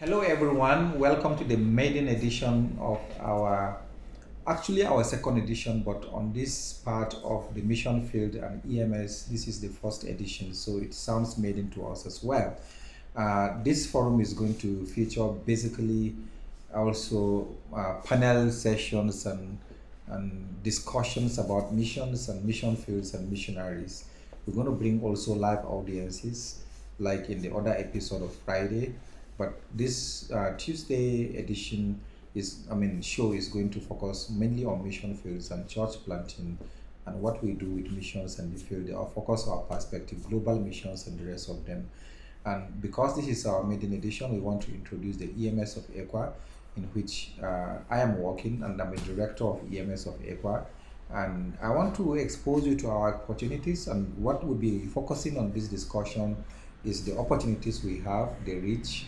Hello everyone, welcome to the maiden edition of our second edition, but on this part of the mission field and EMS, this is the first edition, so it sounds maiden to us as well. This forum is going to feature basically also panel sessions and discussions about missions and mission fields and missionaries. We're going to bring also live audiences like in the other episode of Friday, but this Tuesday edition show is going to focus mainly on mission fields and church planting and what we do with missions and the field. Our focus, our perspective, global missions and the rest of them. And because this is our maiden edition, we want to introduce the EMS of ECWA, in which I am working, and I'm a director of EMS of ECWA. And I want to expose you to our opportunities, and what we'll be focusing on this discussion is the opportunities we have, the reach,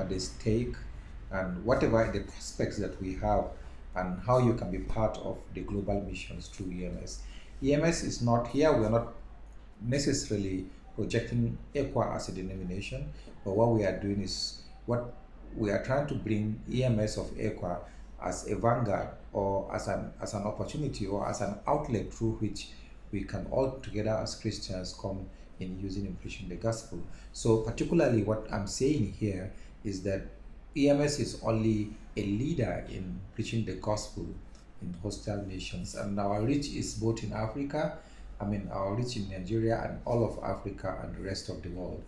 the stake, and whatever the prospects that we have, and how you can be part of the global missions through EMS. EMS is not here, we're not necessarily projecting ECWA as a denomination, but what we are doing is what we are trying to bring EMS of ECWA as a vanguard, or as an opportunity, or as an outlet through which we can all together as Christians come in using and preaching the gospel. So particularly what I'm saying here is that EMS is only a leader in preaching the gospel in hostile nations, and our reach is both in Africa, our reach in Nigeria and all of Africa and the rest of the world.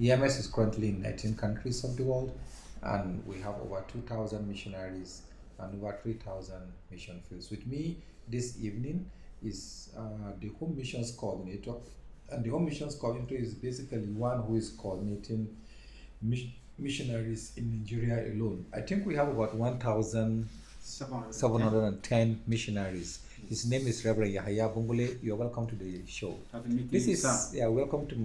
EMS is currently in 19 countries of the world, and we have over 2,000 missionaries and over 3,000 mission fields. With me this evening is the Home Missions Coordinator, and the Home Missions Coordinator is basically one who is coordinating missionaries in Nigeria alone. I think we have about 1,710 missionaries. His name is Reverend Yahaya Bungule. You're welcome to the show. Welcome to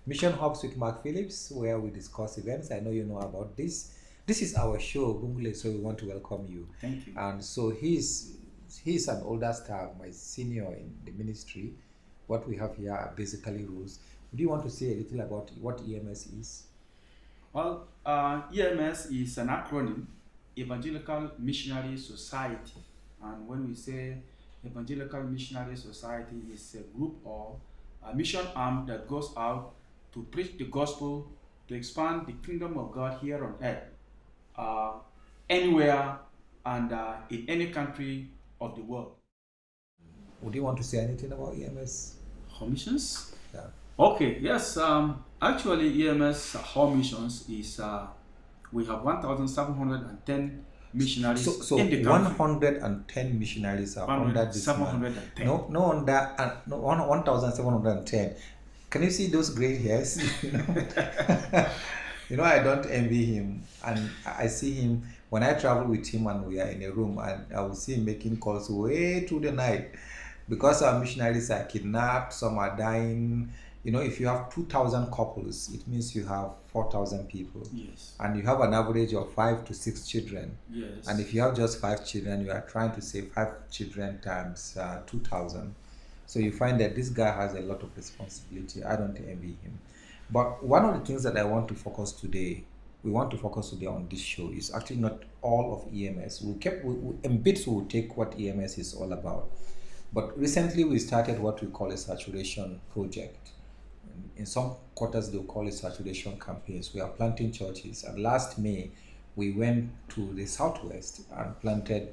Mission Hubs with Macphillips, where we discuss events. I know you know about this. This is our show, Bungule, so we want to welcome you. Thank you. And so he's an older staff, my senior in the ministry. What we have here are basically rules. Do you want to say a little about what EMS is? Well, EMS is an acronym, Evangelical Missionary Society. And when we say Evangelical Missionary Society, is a group or a mission arm that goes out to preach the gospel, to expand the kingdom of God here on earth, anywhere and in any country of the world. Would you want to say anything about EMS? Home missions? Yeah. Okay, yes. Actually, EMS Home Missions is, we have 1,710 missionaries in the country. 110 missionaries are under this 710. No, 1,710. Can you see those gray hairs? I don't envy him, and I see him when I travel with him and we are in a room, and I will see him making calls way through the night, because our missionaries are kidnapped, some are dying. If you have 2,000 couples, it means you have 4,000 people. Yes. And you have an average of 5 to 6 children. Yes. And if you have just 5 children, you are trying to save 5 children times 2,000. So you find that this guy has a lot of responsibility. I don't envy him. But one of the things that we want to focus today on this show is actually not all of EMS. In bits we'll take what EMS is all about. But recently we started what we call a saturation project. In some quarters they'll call it saturation campaigns. We are planting churches, and last May we went to the southwest and planted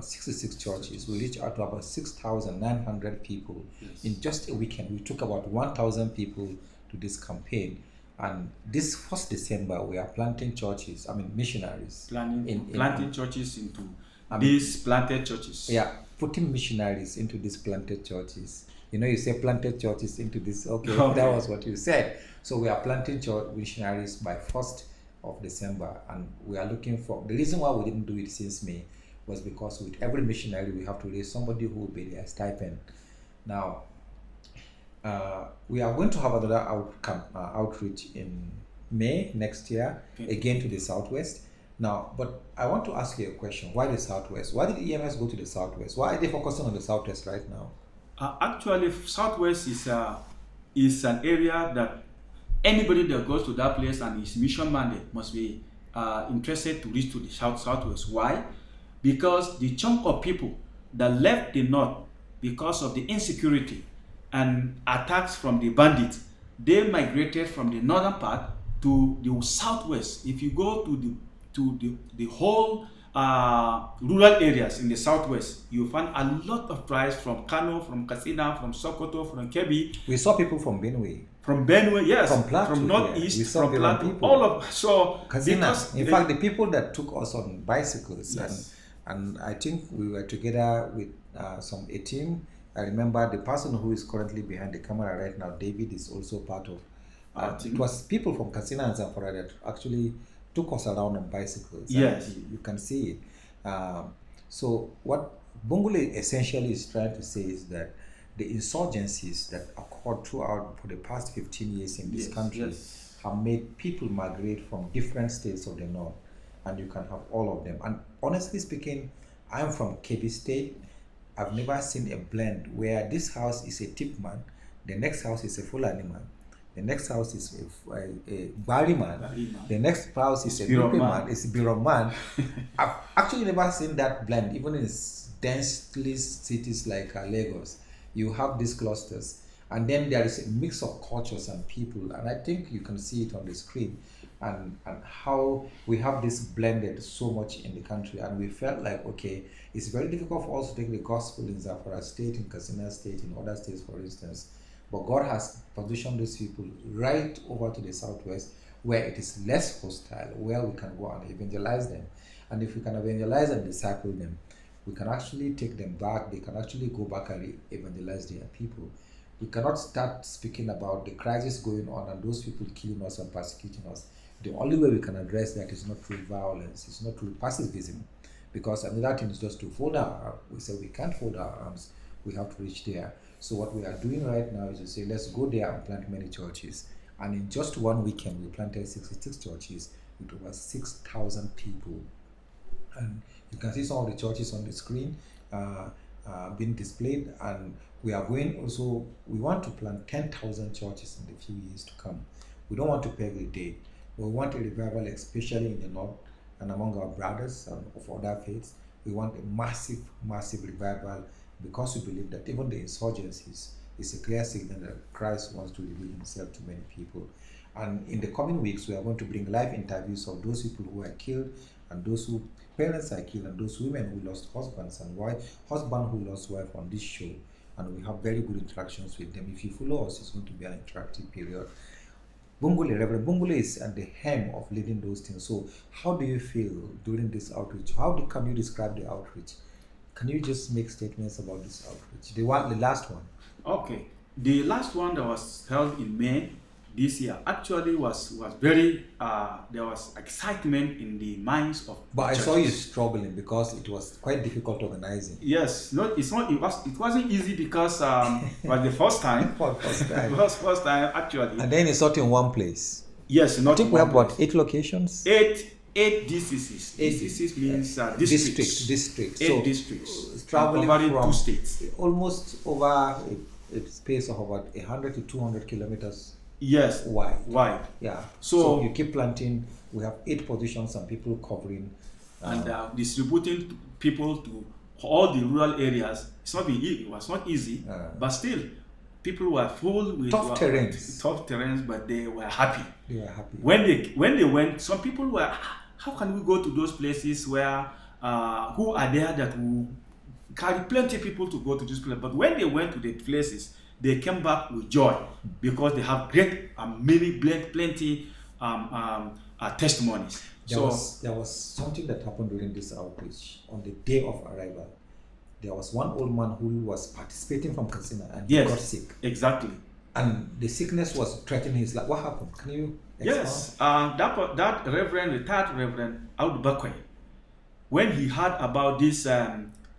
66 churches. We reached out to about 6,900 people. Yes. In just a weekend. We took about 1,000 people to this campaign, and this 1st December we are planting churches, missionaries. Planting churches into these planted churches. Yeah, putting missionaries into these planted churches. You say planted churches into this. Okay, that was what you said. So we are planting church missionaries by 1st of December, and we are looking for, the reason why we didn't do it since May was because with every missionary we have to raise somebody who will be their stipend. Now, we are going to have another outreach in May next year, again to the southwest. Now, but I want to ask you a question. Why the southwest? Why did EMS go to the southwest? Why are they focusing on the southwest right now? Actually, southwest is an area that anybody that goes to that place and is mission minded must be interested to reach to the southwest. Why? Because the chunk of people that left the north because of the insecurity and attacks from the bandits, they migrated from the northern part to the southwest. If you go to the whole rural areas in the southwest, you find a lot of tribes from Kano, from Katsina, from Sokoto, from Kebbi. We saw people from Benue. From Benue, yes. From Plateau, from northeast, we saw from Plateau, people. all of so Katsina. In fact, the people that took us on bicycles, yes. and I think we were together with a team. I remember the person who is currently behind the camera right now, David, is also part of. It was people from Katsina and Zamfara that actually took us around on bicycles. Yes. You can see it. So what Bungule essentially is trying to say is that the insurgencies that occurred throughout for the past 15 years in this country have made people migrate from different states of the north, and you can have all of them. And honestly speaking, I'm from Kebbi State. I've never seen a blend where this house is a tip man, the next house is a Fulani man, the next house is a Bari man, the next house is a Nupe man, it's a Biro man. I've actually never seen that blend, even in densely cities like Lagos. You have these clusters, and then there is a mix of cultures and people, and I think you can see it on the screen, and how we have this blended so much in the country. And we felt like, okay, it's very difficult for us to take the gospel in Zamfara State, in Katsina State, in other states, for instance, but God has positioned these people right over to the southwest, where it is less hostile, where we can go and evangelize them. And if we can evangelize and disciple them, we can actually take them back. They can actually go back and evangelize their people. We cannot start speaking about the crisis going on and those people killing us and persecuting us. The only way we can address that is not through violence, it's not through pacifism. Because another thing is just to fold our arms. We say we can't fold our arms, we have to reach there. So what we are doing right now is to say, let's go there and plant many churches. And in just one weekend, we planted 66 churches with over 6,000 people. And you can see some of the churches on the screen being displayed, and we are going also, we want to plant 10,000 churches in the few years to come. We don't want to peg a date. We want a revival, especially in the north and among our brothers of other faiths. We want a massive, massive revival, because we believe that even the insurgencies is a clear signal that Christ wants to reveal himself to many people. And in the coming weeks, we are going to bring live interviews of those people who are killed, and those who parents are killed, and those women who lost husbands and husband who lost wife on this show. And we have very good interactions with them. If you follow us, it's going to be an interactive period. Bungule, Reverend Bungule is at the hem of leading those things. So how do you feel during this outreach? Can you describe the outreach? Can you just make statements about this outreach? The last one. Okay. The last one that was held in May this year actually was very, there was excitement in the minds of But I churches. saw you struggling because it was quite difficult organizing. Yes, it wasn't easy because it was the first time. It was first time actually. And then it's not in one place. Yes, not I think in we one have about place. 8 locations. Eight DCCs. DCCs means districts. District. 8 districts. Traveling covering from 2 states. almost over a space of about 100 to 200 kilometers. Yes. Wide. Yeah. So you keep planting. We have 8 positions and people covering. And distributing people to all the rural areas. It was not easy, but still, people were full with tough terrains, but they were happy. They were happy. When they went, some people were, how can we go to those places where who are there that will carry plenty of people to go to this place? But when they went to the places, they came back with joy, because they have great, plenty testimonies. There was something that happened during this outreach. On the day of arrival, there was one old man who was participating from Katsina, and he got sick. Exactly. And the sickness was threatening his life. What happened? Can you explain? Yes, that retired Reverend Audu Bakwe, when he heard about this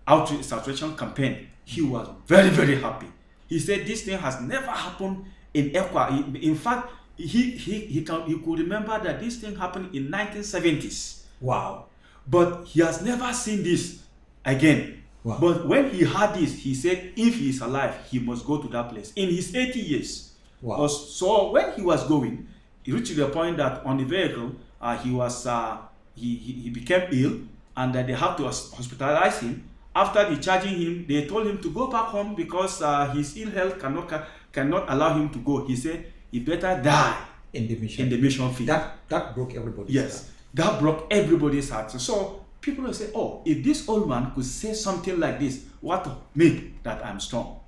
outreach saturation campaign, he was very, very happy. He said this thing has never happened in ECWA. In fact, he could remember that this thing happened in 1970s. Wow. But he has never seen this again. Wow. But when he heard this, he said if he is alive, he must go to that place. In his 80 years. Wow. So when he was going, he reached the point that on the vehicle, he was he became ill, and they had to hospitalize him. After discharging him, they told him to go back home because his ill health cannot allow him to go. He said he better die in the mission field. That broke everybody's heart. That broke everybody's heart. So people will say, oh, if this old man could say something like this, what of me that I'm strong?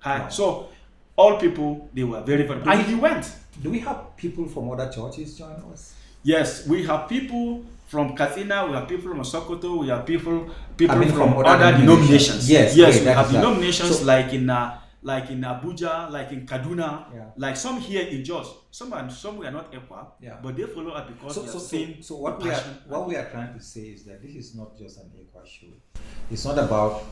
Wow. So all people, they were very, very, and he went. Do we have people from other churches join us? Yes, we have people from Katsina, we have people from Sokoto, we have people from other denominations. Yes, we have denominations so, like in Abuja, like in Kaduna, like some here in Jos. Some we are not ECWA, but they follow us because So what we are trying to say is that this is not just an ECWA show. It's not about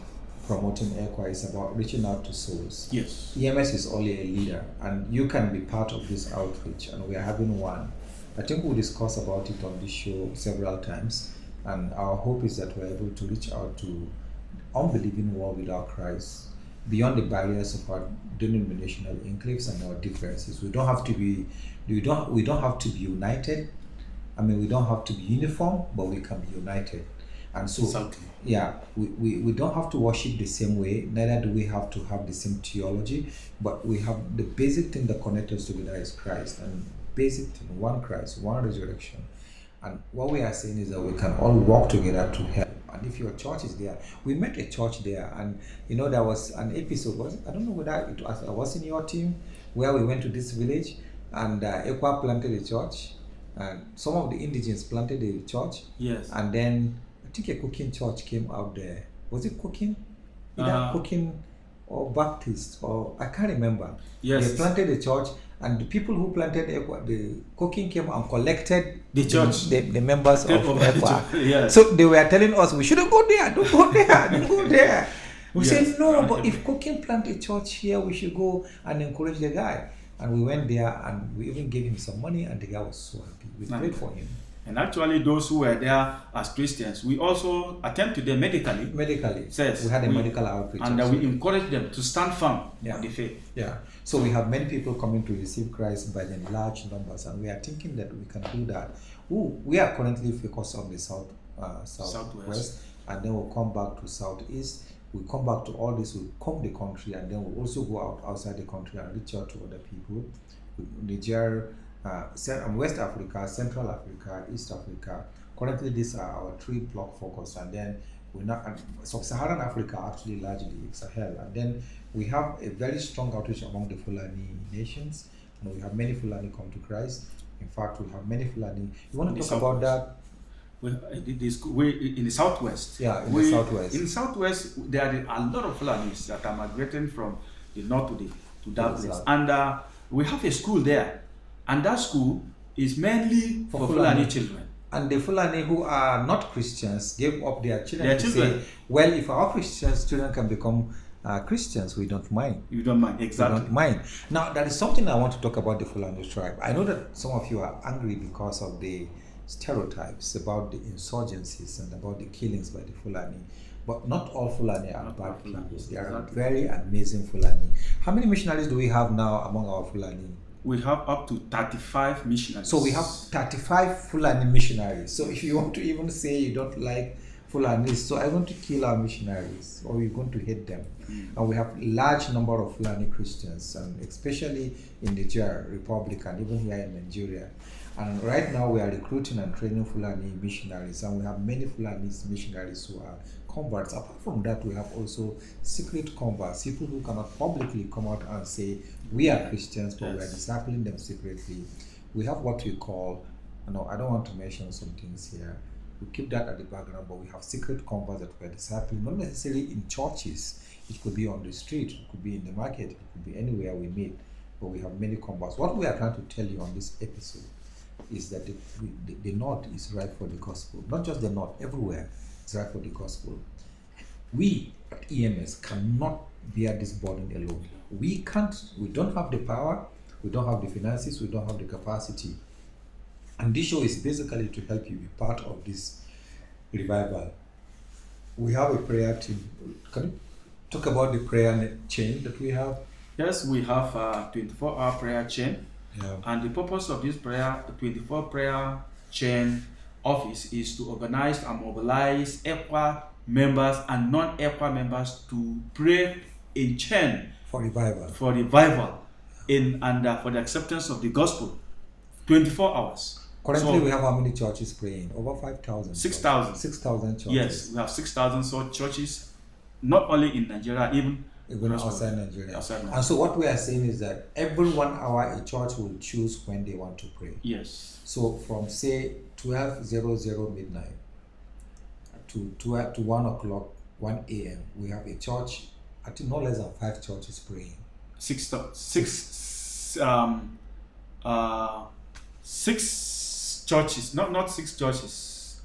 promoting ECWA, it's about reaching out to souls. Yes. EMS is only a leader, and you can be part of this outreach, and we are having one. I think we'll discuss about it on this show several times, and our hope is that we're able to reach out to unbelieving world without Christ, beyond the barriers of our denominational enclaves and our differences. We don't have to be united. I mean, we don't have to be uniform, but we can be united. And so, exactly. We don't have to worship the same way, neither do we have to have the same theology, but we have the basic thing that connects us together is Christ, and basic thing, one Christ, one resurrection. And what we are saying is that we can all walk together to help. And if your church is there, we met a church there, and there was an episode, I don't know whether it was in your team, where we went to this village, and ECWA planted a church, and some of the indigents planted a church. Yes. And then I think a cooking church came out there. Was it cooking? Either cooking or Baptist, or I can't remember. Yes. They planted a church, and the people who planted ECWA, the cooking came and collected the church, the members of ECWA. Yes. So they were telling us we shouldn't go there, don't go there, don't go there. We said no, but if cooking plant a church here, we should go and encourage the guy. And we went there, and we even gave him some money, and the guy was so happy. We prayed for him. And actually, those who were there as Christians, we also attend to them medically. Yes, we had a medical outreach. And we encourage them to stand firm on the faith. Yeah. So we have many people coming to receive Christ by the large numbers, and we are thinking that we can do that. We are currently focused on the southwest, and then we'll come back to southeast. We'll come back to all this, we'll come the country, and then we'll also go outside the country and reach out to other people. Niger, West Africa, Central Africa, East Africa. Currently, these are our 3-block focus, and then Sub-Saharan Africa, actually largely Sahel, and then we have a very strong outreach among the Fulani nations, and we have many Fulani come to Christ. In fact, we have many Fulani. You want to talk about that? In the southwest. Yeah, in the southwest. In the southwest, there are a lot of Fulanis that are migrating from the north to that place, and we have a school there. And that school is mainly for Fulani children. And the Fulani who are not Christians gave up their children to say, well, if our Christian children can become Christians, we don't mind. You don't mind, exactly. We don't mind. Now, that is something I want to talk about the Fulani tribe. I know that some of you are angry because of the stereotypes about the insurgencies and about the killings by the Fulani. But not all Fulani are bad people. There are very amazing Fulani. How many missionaries do we have now among our Fulani? We have up to 35 missionaries. So we have 35 Fulani missionaries. So if you want to even say you don't like Fulanis, so I want to kill our missionaries, or you're going to hate them. And we have a large number of Fulani Christians, and especially in the Niger Republic and even here in Nigeria. And right now we are recruiting and training Fulani missionaries, and we have many Fulani missionaries who are converts. Apart from that, we have also secret converts, people who cannot publicly come out and say, we are Christians, but we are discipling them secretly. We have what we call, I don't want to mention some things here. We keep that at the background, but we have secret converts that we are discipling, not necessarily in churches. It could be on the street, it could be in the market, it could be anywhere we meet, but we have many converts. What we are trying to tell you on this episode is that the North is right for the gospel. Not just the North, everywhere is right for the gospel. We at EMS cannot bear this burden alone. We can't, we don't have the power, we don't have the finances, we don't have the capacity. And this show is basically to help you be part of this revival. We have a prayer team. Can you talk about the prayer chain that we have? Yes, we have a 24-hour prayer chain. Yeah. And the purpose of this prayer, the 24 prayer chain, office is to organize and mobilize ECWA members and non-ECWA members to pray in chain For revival. for the acceptance of the gospel 24 hours. Currently, So, we have how many churches praying? Over 5,000. 6,000. 6,000 churches. Yes, we have 6,000 so churches, not only in Nigeria, even outside Nigeria. outside Nigeria. And so what we are saying is that every 1 hour a church will choose when they want to pray. Yes. So from say 12:00 midnight to 1 o'clock 1 a.m. we have a church. I think no less than 5 churches praying. Six churches, not 6 churches.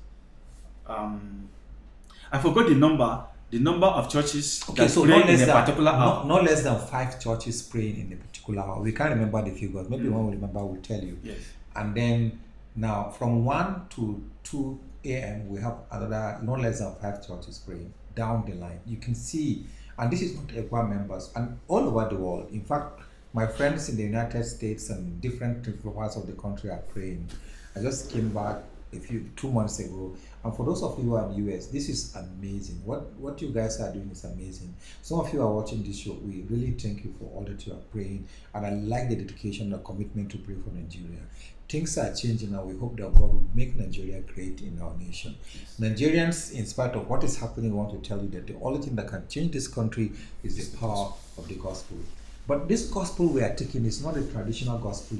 I forgot the number of churches that so pray in a particular hour. No less than 5 churches praying in a particular hour. We can't remember the figures. Maybe when we remember, we'll tell you. Yes. And then now from 1 to 2 a.m. we have another no less than 5 churches praying down the line. You can see, and this is not ECWA members, and all over the world. In fact, my friends in the United States and different parts of the country are praying. I just came back 2 months ago, and for those of you who are in the US, this is amazing. What you guys are doing is amazing. Some of you are watching this show. We really thank you for all that you are praying, and I like the dedication and commitment to pray for Nigeria. Things are changing, and we hope that God will make Nigeria great in our nation. Yes. Nigerians, in spite of what is happening, I want to tell you that the only thing that can change this country is the power of the gospel. But this gospel we are taking is not a traditional gospel,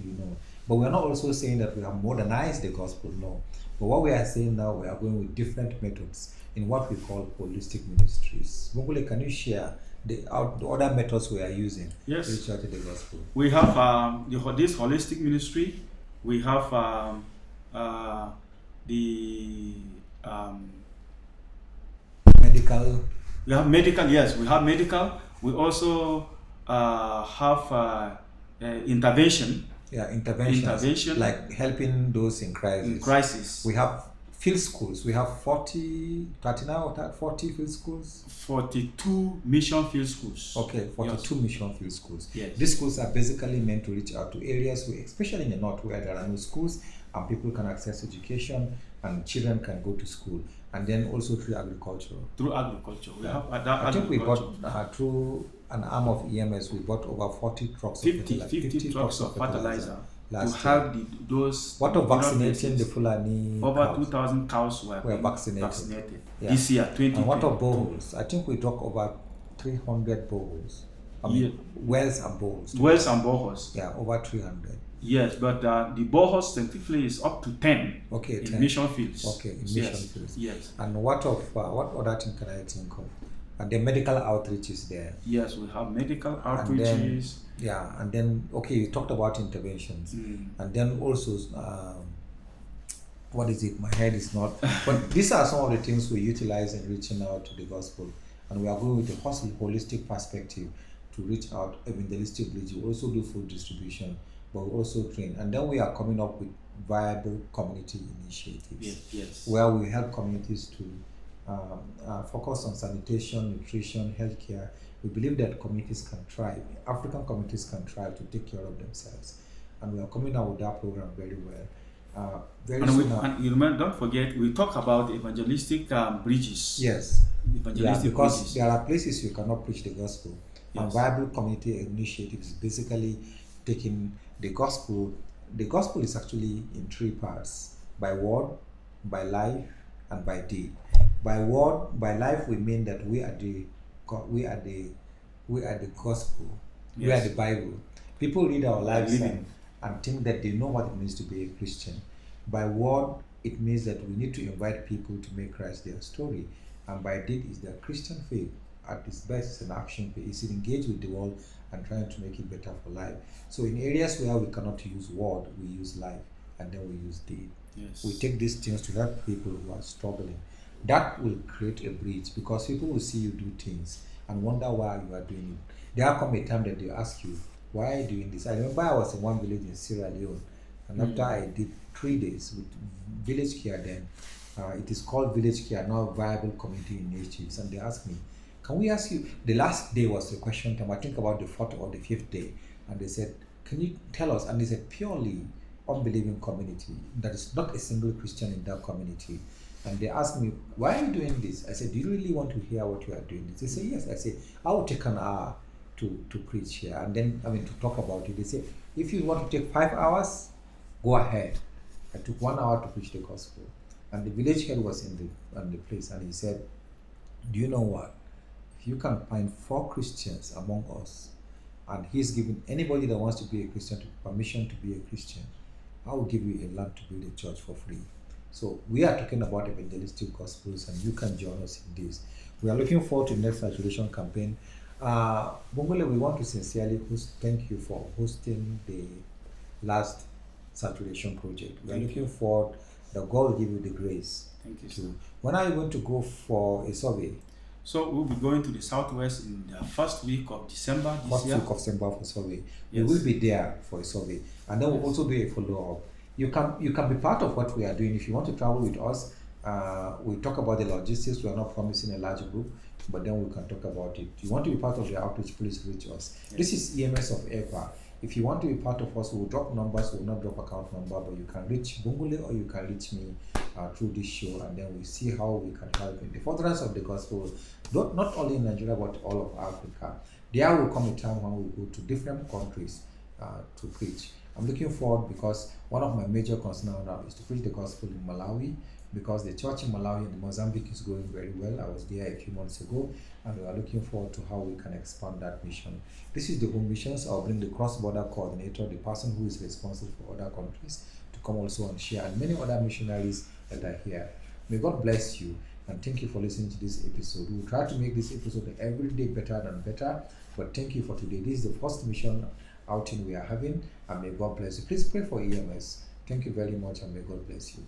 But we are not also saying that we have modernized the gospel, no. But what we are saying now, we are going with different methods in what we call holistic ministries. Mungule, can you share the other methods we are using to reach out to the gospel? We have this holistic ministry. We have medical. We have medical. Yes, we have medical. We also have intervention. Yeah, intervention. Like helping those in crisis. We have field schools. We have 40 field schools? 42 mission field schools. Okay, 42 mission field schools. Yes. These schools are basically meant to reach out to areas where, especially in the north, where there are no schools and people can access education and children can go to school. And then also through agriculture. We have I think we bought through an arm of EMS, we bought over 40 trucks 50 trucks of fertilizer to help those. What of vaccinating the Fulani? Over 2,000 cows were vaccinated. Yeah. This year, 2020. And what of boreholes? I think we dug over 300 boreholes. Wells and boreholes. Yeah, over 300. Yes, but the boreholes scientifically is up to 10. Okay, in 10. Mission fields. Okay, in mission fields. Yes. And what other thing can I think of? And the medical outreach is there. Yes, we have medical outreaches. And then you talked about interventions. And then also, what is it? My head is not. But these are some of the things we utilize in reaching out to the gospel. And we are going with a holistic perspective to reach out evangelistically. We also do food distribution, but we also train. And then we are coming up with viable community initiatives. Yes. Where we help communities to focus on sanitation, nutrition, healthcare. We believe that communities can thrive. African communities can thrive to take care of themselves, and we are coming out with that program very well. And you remember, don't forget, we talk about evangelistic bridges. Yes, evangelistic because bridges. There are places you cannot preach the gospel. Yes. And viable community initiatives basically taking the gospel. The gospel is actually in 3 parts: by word, by life, and by deed. By word, by life, we mean that we are the gospel. Yes. We are the Bible. People read our lives and think that they know what it means to be a Christian. By word, it means that we need to invite people to make Christ their story. And by deed is the Christian faith at its best is an action faith. It's engaged with the world and trying to make it better for life. So in areas where we cannot use word, we use life, and then we use deed. Yes. We take these things to help people who are struggling. That will create a bridge, because people will see you do things and wonder why you are doing it. There will come a time that they ask you, why are you doing this? I remember I was in one village in Sierra Leone, and after I did 3 days with village care then, it is called village care, now viable community initiatives, and they asked me, can we ask you, the last day was the question time, I think about the 4th or the 5th day, and they said, can you tell us? And they said, purely unbelieving community. There is not a single Christian in that community. And they asked me, why are you doing this? I said, do you really want to hear what you are doing? They say, yes. I say, I will take an hour to preach here. And then, to talk about it. They say, if you want to take 5 hours, go ahead. I took 1 hour to preach the gospel. And the village head was in the place, and he said, do you know what? If you can find 4 Christians among us, and he's giving anybody that wants to be a Christian permission to be a Christian, I will give you a land to build a church for free. So we are talking about evangelistic gospels, and you can join us in this. We are looking forward to the next saturation campaign. Bongole, we want to sincerely thank you for hosting the last saturation project. We are looking forward that God will give you the grace. Thank you, sir. When are you going to go for a survey? So we'll be going to the southwest in the first week of December this First year. week of December for survey. Yes. We will be there for a survey, and then we'll also do a follow-up. You can be part of what we are doing. If you want to travel with us, we talk about the logistics. We are not promising a large group, but then we can talk about it. If you want to be part of the outreach, please reach us. Yes. This is EMS of ECWA. If you want to be part of us, we'll drop numbers. We'll not drop account number, but you can reach Bongole or you can reach me through this show, and then we see how we can help in the furtherance of the gospel, not only in Nigeria but all of Africa. There will come a time when we go to different countries to preach. I'm looking forward, because one of my major concerns now is to preach the gospel in Malawi, because the church in Malawi and Mozambique is going very well. I was there a few months ago, and we are looking forward to how we can expand that mission. This is the home missions. I'll bring the cross-border coordinator, the person who is responsible for other countries, to come also and share, and many other missionaries that are here. May God bless you, and thank you for listening to this episode. We'll try to make this episode every day better and better, but thank you for today. This is the first mission outing we are having, and may God bless you. Please pray for EMS. Thank you very much, and may God bless you.